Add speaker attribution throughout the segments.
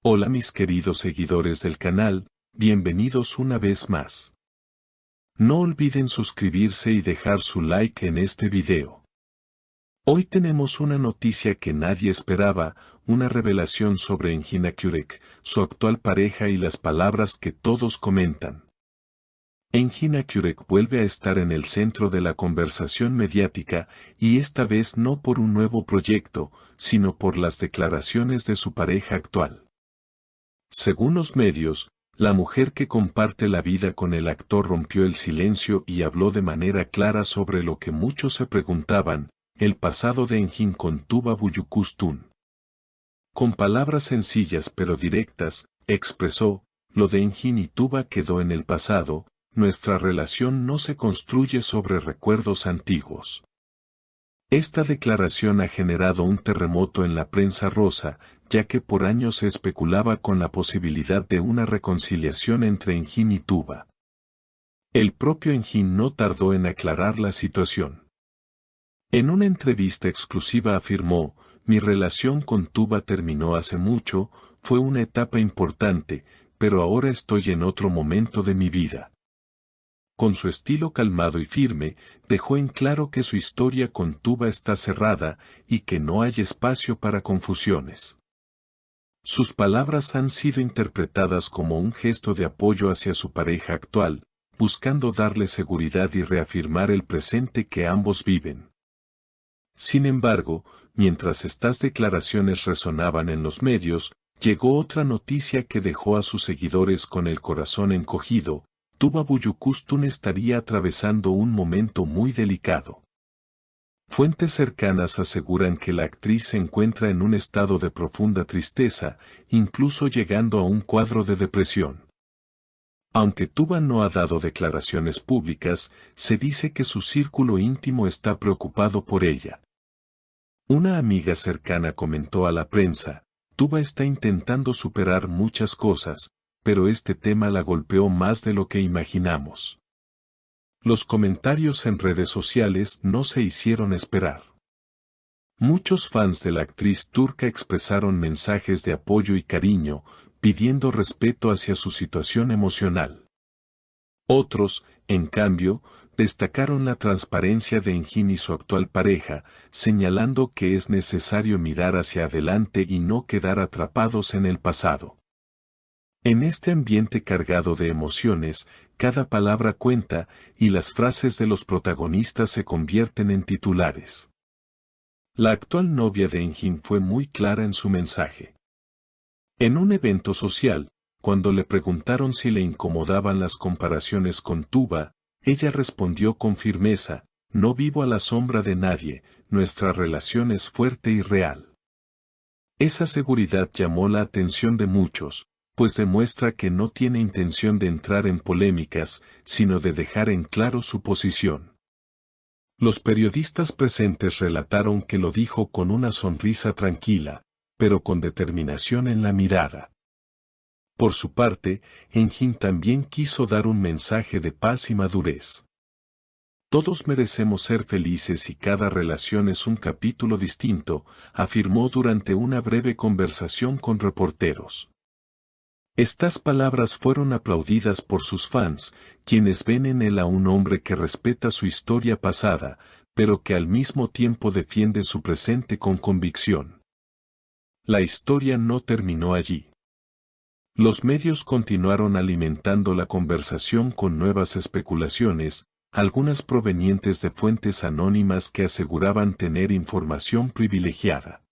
Speaker 1: Hola mis queridos seguidores del canal, bienvenidos una vez más. No olviden suscribirse y dejar su like en este video. Hoy tenemos una noticia que nadie esperaba, una revelación sobre Engin Akyurek, su actual pareja y las palabras que todos comentan. Engin Akyurek vuelve a estar en el centro de la conversación mediática, y esta vez no por un nuevo proyecto, sino por las declaraciones de su pareja actual. Según los medios, la mujer que comparte la vida con el actor rompió el silencio y habló de manera clara sobre lo que muchos se preguntaban, el pasado de Engin con Tuba Büyüküstün. Con palabras sencillas pero directas, expresó, lo de Engin y Tuba quedó en el pasado, nuestra relación no se construye sobre recuerdos antiguos. Esta declaración ha generado un terremoto en la prensa rosa, ya que por años se especulaba con la posibilidad de una reconciliación entre Engin y Tuba. El propio Engin no tardó en aclarar la situación. En una entrevista exclusiva afirmó, mi relación con Tuba terminó hace mucho, fue una etapa importante, pero ahora estoy en otro momento de mi vida. Con su estilo calmado y firme, dejó en claro que su historia con Tuba está cerrada y que no hay espacio para confusiones. Sus palabras han sido interpretadas como un gesto de apoyo hacia su pareja actual, buscando darle seguridad y reafirmar el presente que ambos viven. Sin embargo, mientras estas declaraciones resonaban en los medios, llegó otra noticia que dejó a sus seguidores con el corazón encogido. Tuba Büyüküstün estaría atravesando un momento muy delicado. Fuentes cercanas aseguran que la actriz se encuentra en un estado de profunda tristeza, incluso llegando a un cuadro de depresión. Aunque Tuba no ha dado declaraciones públicas, se dice que su círculo íntimo está preocupado por ella. Una amiga cercana comentó a la prensa, Tuba está intentando superar muchas cosas, pero este tema la golpeó más de lo que imaginamos. Los comentarios en redes sociales no se hicieron esperar. Muchos fans de la actriz turca expresaron mensajes de apoyo y cariño, pidiendo respeto hacia su situación emocional. Otros, en cambio, destacaron la transparencia de Engin y su actual pareja, señalando que es necesario mirar hacia adelante y no quedar atrapados en el pasado. En este ambiente cargado de emociones, cada palabra cuenta, y las frases de los protagonistas se convierten en titulares. La actual novia de Engin fue muy clara en su mensaje. En un evento social, cuando le preguntaron si le incomodaban las comparaciones con Tuba, ella respondió con firmeza, no vivo a la sombra de nadie, nuestra relación es fuerte y real. Esa seguridad llamó la atención de muchos, pues demuestra que no tiene intención de entrar en polémicas, sino de dejar en claro su posición. Los periodistas presentes relataron que lo dijo con una sonrisa tranquila, pero con determinación en la mirada. Por su parte, Engin también quiso dar un mensaje de paz y madurez. Todos merecemos ser felices y cada relación es un capítulo distinto, afirmó durante una breve conversación con reporteros. Estas palabras fueron aplaudidas por sus fans, quienes ven en él a un hombre que respeta su historia pasada, pero que al mismo tiempo defiende su presente con convicción. La historia no terminó allí. Los medios continuaron alimentando la conversación con nuevas especulaciones, algunas provenientes de fuentes anónimas que aseguraban tener información privilegiada.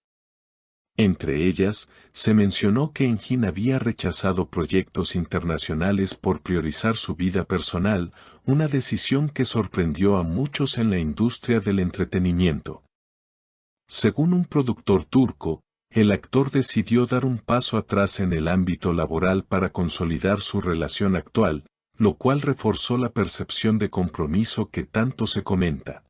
Speaker 1: Entre ellas, se mencionó que Engin había rechazado proyectos internacionales por priorizar su vida personal, una decisión que sorprendió a muchos en la industria del entretenimiento. Según un productor turco, el actor decidió dar un paso atrás en el ámbito laboral para consolidar su relación actual, lo cual reforzó la percepción de compromiso que tanto se comenta.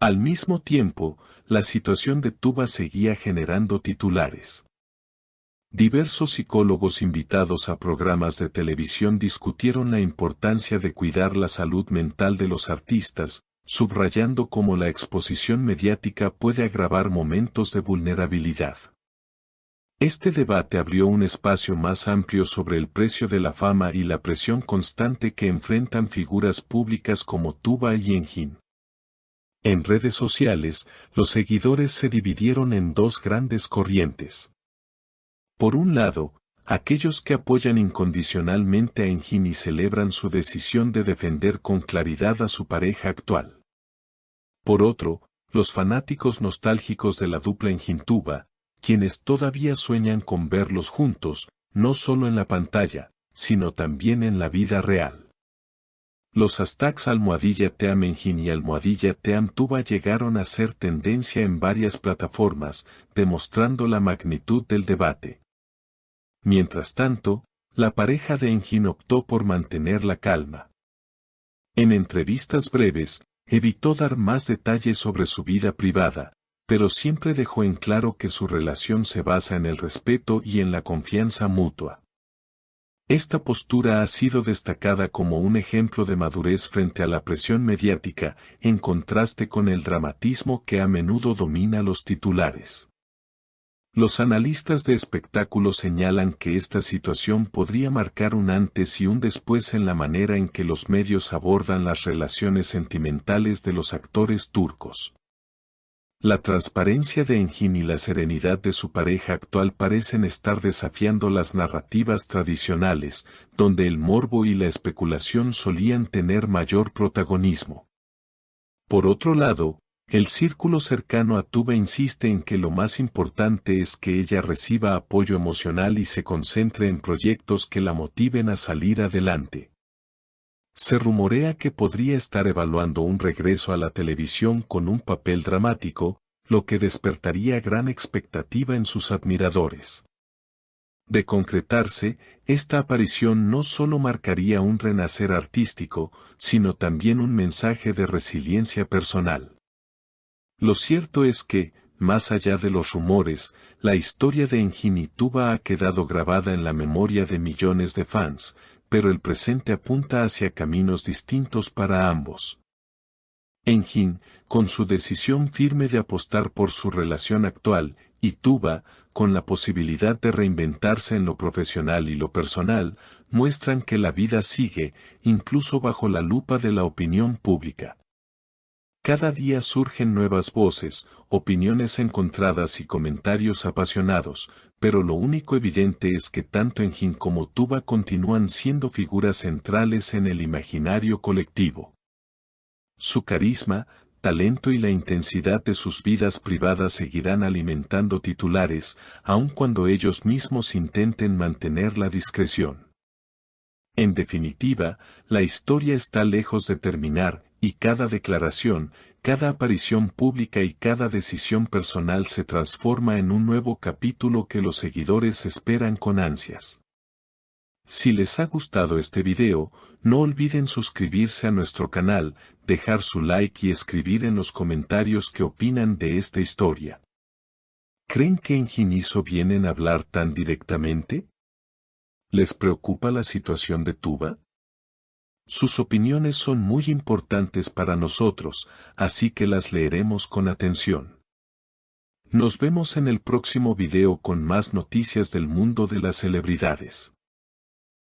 Speaker 1: Al mismo tiempo, la situación de Tuba seguía generando titulares. Diversos psicólogos invitados a programas de televisión discutieron la importancia de cuidar la salud mental de los artistas, subrayando cómo la exposición mediática puede agravar momentos de vulnerabilidad. Este debate abrió un espacio más amplio sobre el precio de la fama y la presión constante que enfrentan figuras públicas como Tuba y Engin. En redes sociales, los seguidores se dividieron en dos grandes corrientes. Por un lado, aquellos que apoyan incondicionalmente a Engin y celebran su decisión de defender con claridad a su pareja actual. Por otro, los fanáticos nostálgicos de la dupla Engin-Tuba, quienes todavía sueñan con verlos juntos, no solo en la pantalla, sino también en la vida real. Los hashtags #Team Engin y #Team Tuba llegaron a ser tendencia en varias plataformas, demostrando la magnitud del debate. Mientras tanto, la pareja de Engin optó por mantener la calma. En entrevistas breves, evitó dar más detalles sobre su vida privada, pero siempre dejó en claro que su relación se basa en el respeto y en la confianza mutua. Esta postura ha sido destacada como un ejemplo de madurez frente a la presión mediática, en contraste con el dramatismo que a menudo domina los titulares. Los analistas de espectáculos señalan que esta situación podría marcar un antes y un después en la manera en que los medios abordan las relaciones sentimentales de los actores turcos. La transparencia de Engin y la serenidad de su pareja actual parecen estar desafiando las narrativas tradicionales, donde el morbo y la especulación solían tener mayor protagonismo. Por otro lado, el círculo cercano a Tuba insiste en que lo más importante es que ella reciba apoyo emocional y se concentre en proyectos que la motiven a salir adelante. Se rumorea que podría estar evaluando un regreso a la televisión con un papel dramático, lo que despertaría gran expectativa en sus admiradores. De concretarse, esta aparición no solo marcaría un renacer artístico, sino también un mensaje de resiliencia personal. Lo cierto es que, más allá de los rumores, la historia de Engin y Tuba ha quedado grabada en la memoria de millones de fans, pero el presente apunta hacia caminos distintos para ambos. Engin, con su decisión firme de apostar por su relación actual, y Tuba, con la posibilidad de reinventarse en lo profesional y lo personal, muestran que la vida sigue, incluso bajo la lupa de la opinión pública. Cada día surgen nuevas voces, opiniones encontradas y comentarios apasionados, pero lo único evidente es que tanto Engin como Tuba continúan siendo figuras centrales en el imaginario colectivo. Su carisma, talento y la intensidad de sus vidas privadas seguirán alimentando titulares, aun cuando ellos mismos intenten mantener la discreción. En definitiva, la historia está lejos de terminar, y cada declaración, cada aparición pública y cada decisión personal se transforma en un nuevo capítulo que los seguidores esperan con ansias. Si les ha gustado este video, no olviden suscribirse a nuestro canal, dejar su like y escribir en los comentarios qué opinan de esta historia. ¿Creen que Engin hizo bien en hablar tan directamente? ¿Les preocupa la situación de Tuba? Sus opiniones son muy importantes para nosotros, así que las leeremos con atención. Nos vemos en el próximo video con más noticias del mundo de las celebridades.